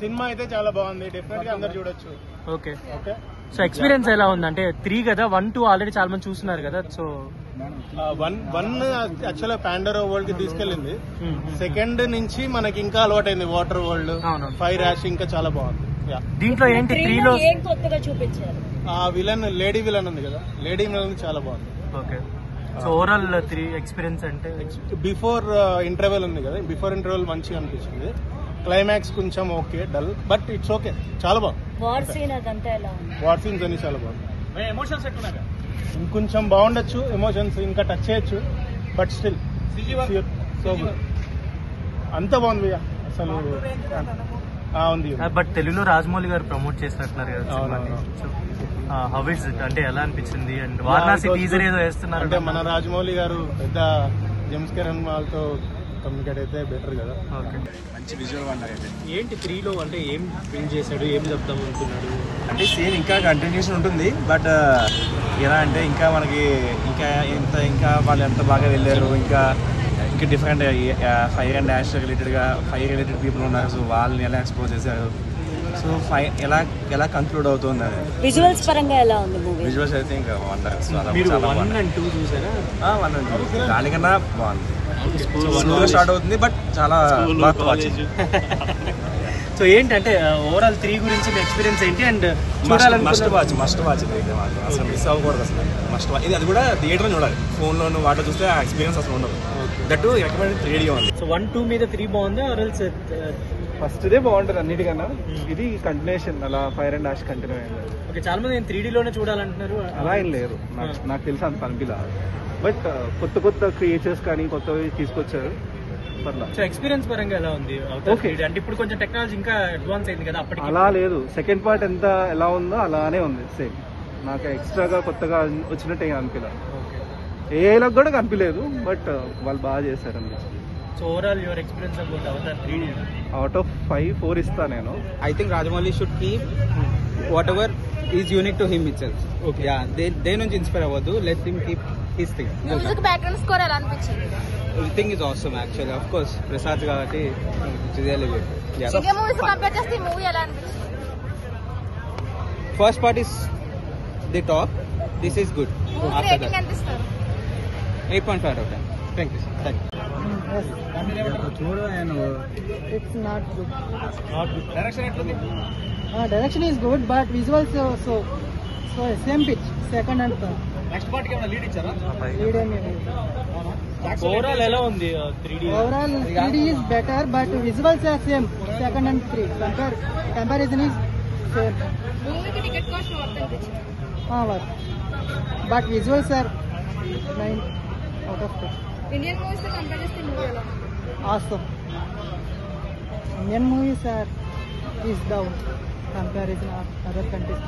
Cinema అయితే చాలా బాగుంది, డెఫినెట్ గా అందరు చూడొచ్చు. Okay okay. సో ఎక్స్పీరియన్స్ ఎలా ఉంది అంటే 3 కదా, 1, 2 ఆల్రెడీ చాలా మంది చూస్తున్నారు కదా. సో 1 యాక్చువల్ గా పాండోరా వరల్డ్ కి తీసుకెళ్ళింది. సెకండ్ నుంచి మనకి ఇంకా అలవాటైంది వాటర్ వరల్డ్, ఫైర్ యాష్ ఇంకా చాలా బాగుంది. దీంట్లో ఏంటి 3 లో కొత్తగా చూపించారు? విలన్ లేడీ విలన్ ఉంది కదా, లేడీ విలన్ చాలా బాగుంది. ఓకే. సో ఓవరాల్ 3 ఎక్స్పీరియన్స్ అంటే బిఫోర్ ఇంటర్వెల్ ఉంది కదా, బిఫోర్ ఇంటర్వెల్ మంచిగా అనిపించింది. క్లైమాక్స్ కొంచెం okay dull, but it's okay, చాలా బాగుంది. వార్ సీన్ అదంతా ఎలా ఉంది? వార్ సీన్స్ అన్ని చాలా బాగుంది. ఇంకొంచెం బాగుండొచ్చు, ఎమోషన్స్ ఇంకా టచ్ చేయొచ్చు, బట్ స్టిల్ సో అంత బాగుంది అసలు. ఉంది. బట్ తెలుగులో రాజమౌళి గారు ప్రమోట్ చేసినట్టున్నారు కదా. హౌ ఇస్ ఇట్ అంటే ఎలా అనిపించింది? అండ్ వారణాసి టీజర్ ఏదో వేస్తున్నారు అంటే మన రాజమౌళి గారు పెద్ద జేమ్స్ కెరన్ వాళ్ళతో కమ్యూనికేట్ అయితే బెటర్ కదా. మంచి విజువల్ వండర్ అయితే. ఏంటి 3 లో అంటే ఏం ఫిల్ చేశాడు, ఏం చెప్తాం అనుకున్నాడు? అంటే సేమ్ ఇంకా కంటిన్యూషన్ ఉంటుంది, బట్ ఎలా అంటే ఇంకా మనకి ఇంకా వాళ్ళు ఎంత బాగా వెళ్ళారు, ఇంకా డిఫరెంట్ ఫైర్ అండ్ యాష్ రిలేటెడ్గా ఫైర్ రిలేటెడ్ పీపుల్ ఉన్నారు. సో వాళ్ళని ఎలా ఎక్స్పోజ్ చేశారు, సో ఎలా కంక్లూడ్ అవుతుంది అది. విజువల్స్ పరంగా ఎలా ఉంది మూవీ? విజువల్స్ అయితే ఇంకా వండర్. 1 and 2 చూసారా? 1 and 2 దానికన్నా బాగుంది. స్లోగా స్టార్ట్ అవుతుంది, బట్ చాలా బాగా వాచింగ్. సో ఏంటంటే ఓవరాల్ 3 గురించి మీ ఎక్స్పీరియన్స్ ఏంటి? అండ్ మస్ట్ వాచ్ అయితే మాత్రం అసలు మిస్ అవ్వకూడదు. అసలు మస్ట్ వాచ్. ఇది అది కూడా థియేటర్లో చూడాలి, ఫోన్లోను వాటిలో చూస్తే ఆ ఎక్స్పీరియన్స్ అసలు ఉండదు. దట్ రికమెండెడ్ 3D ఉంది. సో 1, 2 మీద 3 బాగుందా? ఫస్ట్ దే బాగుంటుంది అన్నిటికన్నా. ఇది కంటిన్యూషన్, అలా ఫైర్ అండ్ యాష్ కంటిన్యూ అయింది. ఓకే. చాలా మంది 3D లోనే చూడాలంటున్నారు. అలా ఏం లేదు, నాకు తెలిసి అంత అనిపిలా. బట్ కొత్త క్రియేచర్స్ కానీ కొత్తవి తీసుకొచ్చారు. సో ఎక్స్పీరియన్స్ పరంగా ఎలా ఉంది? ఓకే. అంటే ఇప్పుడు కొంచెం టెక్నాలజీ ఇంకా అడ్వాన్స్ అయింది కదా, అప్పటికి అలా లేదు. సెకండ్ పార్ట్ ఎంత ఎలా ఉందో అలానే ఉంది సేమ్. నాకు ఎక్స్ట్రాగా కొత్తగా వచ్చినట్టు అనిపిలా. ఏలకు కూడా కనిపించలేదు, బట్ వాళ్ళు బాగా చేశారు అనిపిస్తుంది. So overall your experience about Avatar 3D? Out of 5, 4 ఇస్తా నేను. I think Rajamouli should keep whatever is unique to him itself. Okay. Yeah, they నుంచి ఇన్స్పైర్ అవ్వద్దు. Let him keep his thing. Music background score ఎలా అనిపించింది? Everything is awesome actually. Of course, Prasad కాబట్టి it's really good. Yeah. ఇంకే movies compare చేస్తే ఈ movie ఎలా అనిపించింది? First part is the top. This is good. Movie rating ఎంత ఇస్తారు? 8.5 out of 10. Thank you. Thank you. It's not good. Direction ఎట్లుంది? Direction is good, but visuals so same pitch, second and third. Next part కి ఏమైనా lead ఇచ్చారా? Lead and overall ఎలా ఉంది 3D? overall 3D is better, but visuals are same, second and 3. Comparison is same. మూవీకి ticket cost worth అనిపించింది? Worth. But visuals are 9 out of 10. Indian movies తో compare చేస్తే movie ఎలా? Awesome. Indian movies is down comparison of other countries.